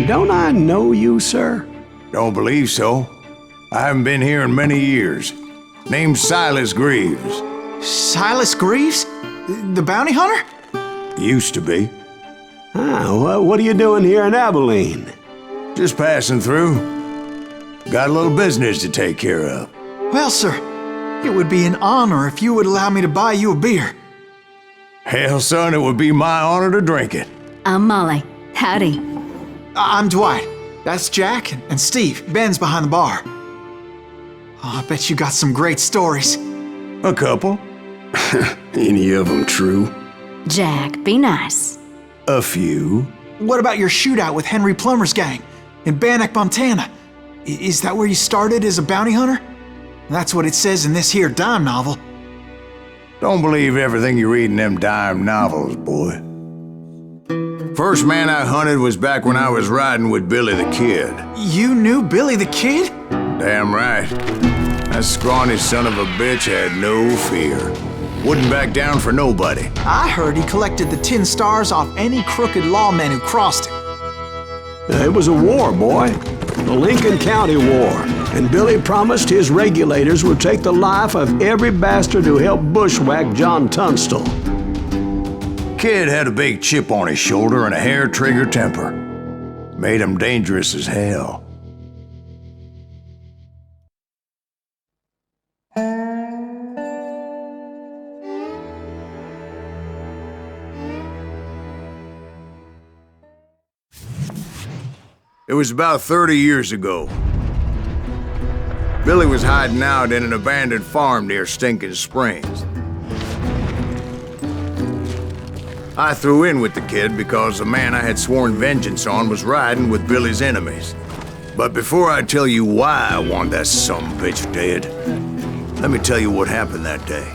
don't I know you, sir? Don't believe so. I haven't been here in many years. Name's Silas Greaves. Silas Greaves? The bounty hunter? Used to be. Well, what are you doing here in Abilene? Just passing through. Got a little business to take care of. Well, sir, it would be an honor if you would allow me to buy you a beer. Hell, son, it would be my honor to drink it. I'm Molly. Howdy. I'm Dwight. That's Jack and Steve. Ben's behind the bar. Oh, I bet you got some great stories. A couple. Any of them true? Jack, be nice. A few. What about your shootout with Henry Plummer's gang in Bannock, Montana? Is that where you started as a bounty hunter? That's what it says in this here dime novel. Don't believe everything you read in them dime novels, boy. First man I hunted was back when I was riding with Billy the Kid. You knew Billy the Kid? Damn right. That scrawny son of a bitch had no fear. Wouldn't back down for nobody. I heard he collected the 10 stars off any crooked lawman who crossed him. It was a war, boy. The Lincoln County War. And Billy promised his regulators would take the life of every bastard who helped bushwhack John Tunstall. Kid had a big chip on his shoulder and a hair-trigger temper. Made him dangerous as hell. It was about 30 years ago. Billy was hiding out in an abandoned farm near Stinking Springs. I threw in with the kid because the man I had sworn vengeance on was riding with Billy's enemies. But before I tell you why I want that sumbitch dead, let me tell you what happened that day.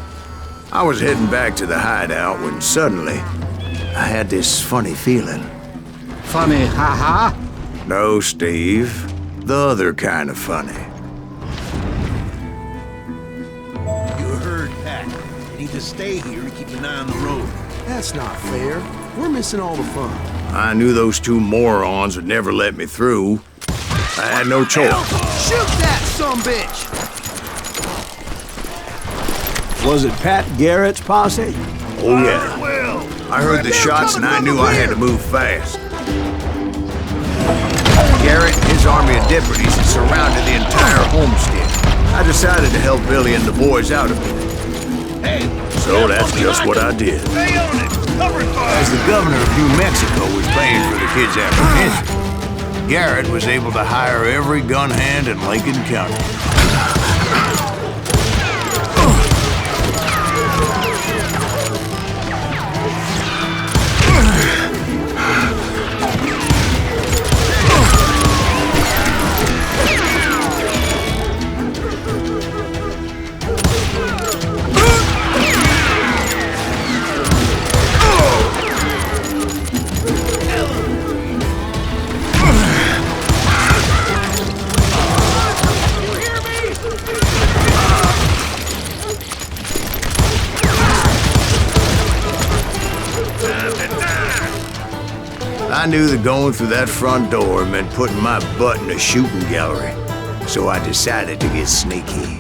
I was heading back to the hideout when suddenly I had this funny feeling. Funny, ha-ha? No, Steve. The other kind of funny. You heard Pat. You need to stay here and keep an eye on the road. That's not fair. We're missing all the fun. I knew those two morons would never let me through. I had no choice. Shoot that sumbitch! Was it Pat Garrett's posse? Oh, yeah. I heard the shots and I knew I had to move fast. Garrett and his army of deputies had surrounded the entire homestead. I decided to help Billy and the boys out of it. So that's just what I did. As the governor of New Mexico was paying for the kid's apprehension, Garrett was able to hire every gun hand in Lincoln County. I knew that going through that front door meant putting my butt in a shooting gallery, so I decided to get sneaky.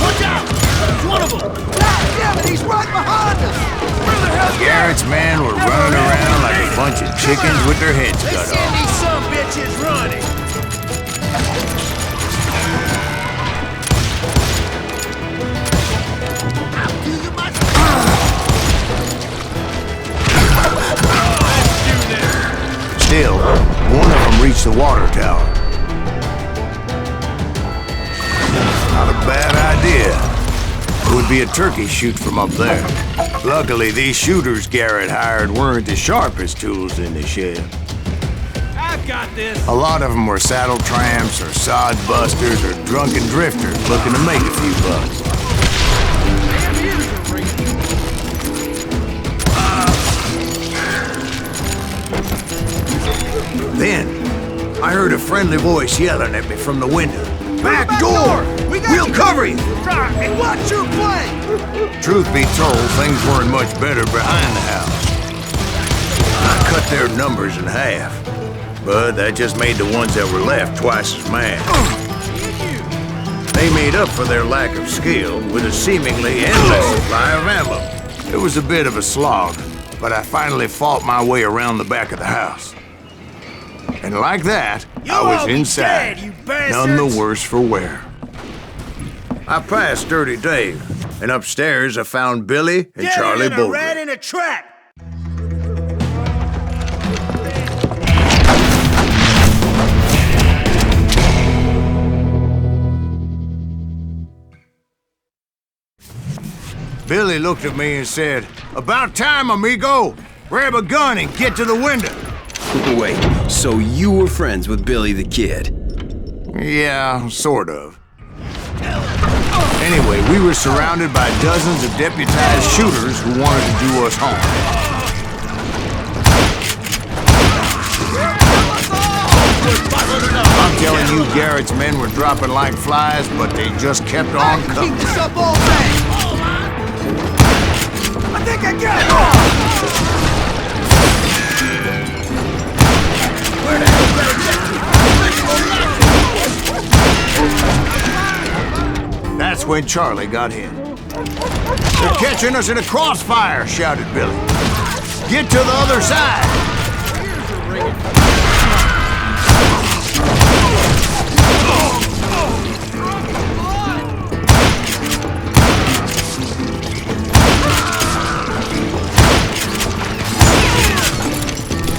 Watch out! There's one of them! God damn it, he's right behind us! Where the hell? Garrett's men were running around like a bunch of chickens with their heads cut Send off. these sumbitches running! Still, one of them reached the water tower. Not a bad idea. It would be a turkey shoot from up there. Luckily, these shooters Garrett hired weren't the sharpest tools in the shed. I've got this! A lot of them were saddle tramps or sod busters or drunken drifters looking to make a few bucks. Then, I heard a friendly voice yelling at me from the window. Back door! We We'll cover you! And watch your play! Truth be told, things weren't much better behind the house. I cut their numbers in half, but that just made the ones that were left twice as mad. They made up for their lack of skill with a seemingly endless supply of ammo. It was a bit of a slog, but I finally fought my way around the back of the house. And like that, I was inside, none the worse for wear. I passed Dirty Dave, and upstairs I found Billy and Charlie Bowdre. Rat in a trap! Billy looked at me and said, "About time, amigo! Grab a gun and get to the window!" Wait, so you were friends with Billy the Kid? Yeah, sort of. Anyway, we were surrounded by dozens of deputized shooters who wanted to do us harm. I'm telling you, Garrett's men were dropping like flies, but they just kept on coming. Keep this up all day! I think I got it! Where the hell That's when Charlie got hit. "They're catching us in a crossfire," shouted Billy. "Get to the other side!"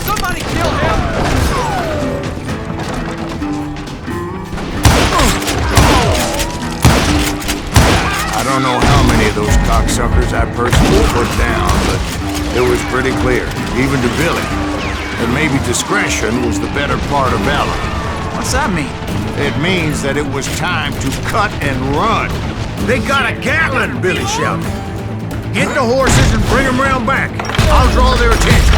Somebody kill him! I don't know how many of those cocksuckers I personally put down, but it was pretty clear, even to Billy, that maybe discretion was the better part of valor. What's that mean? It means that it was time to cut and run. "They got a Gatling!" Billy shouted. "Get the horses and bring them round back. I'll draw their attention."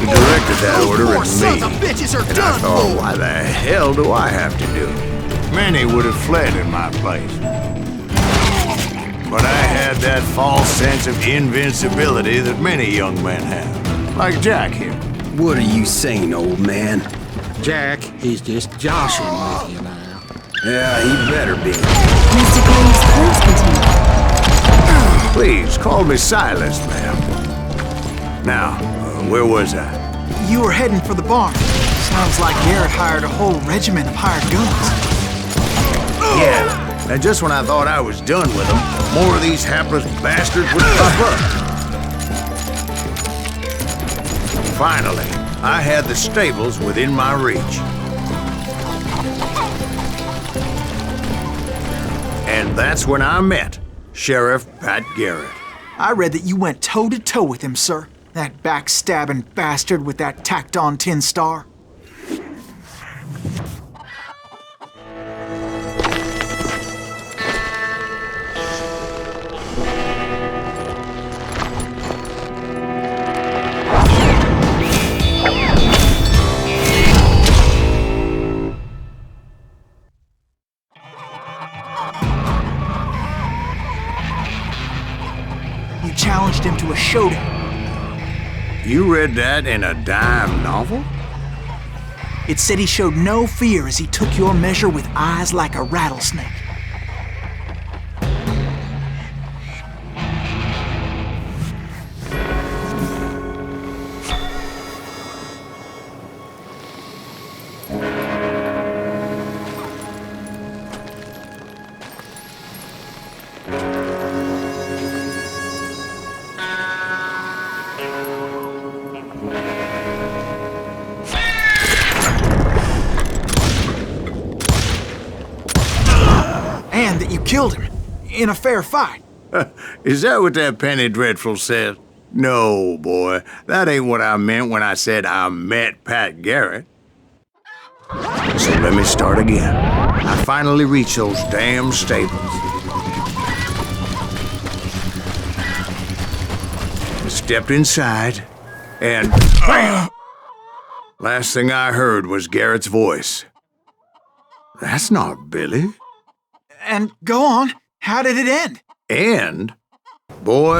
He directed that order at me, Sons of bitches are and I done thought, for! why the hell do I have to do it? Many would have fled in my place. But I had that false sense of invincibility that many young men have. Like Jack here. What are you saying, old man? Jack, he's just joshing with you now. Yeah, he better be. Mr. Greaves, please continue. Please, call me Silas, ma'am. Now, where was I? You were heading for the barn. Sounds like Garrett hired a whole regiment of hired guns. Yeah, and just when I thought I was done with them, more of these hapless bastards would pop up. Finally, I had the stables within my reach. And that's when I met Sheriff Pat Garrett. I read that you went toe-to-toe with him, sir. That backstabbing bastard with that tacked-on tin star. You challenged him to a showdown. You read that in a dime novel? It said he showed no fear as he took your measure with eyes like a rattlesnake. And that you killed him in a fair fight. Is that what that Penny Dreadful said? No, boy. That ain't what I meant when I said I met Pat Garrett. So let me start again. I finally reached those damn stables. I stepped inside, and last thing I heard was Garrett's voice. That's not Billy. And go on, how did it end? And, boy,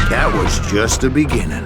that was just the beginning.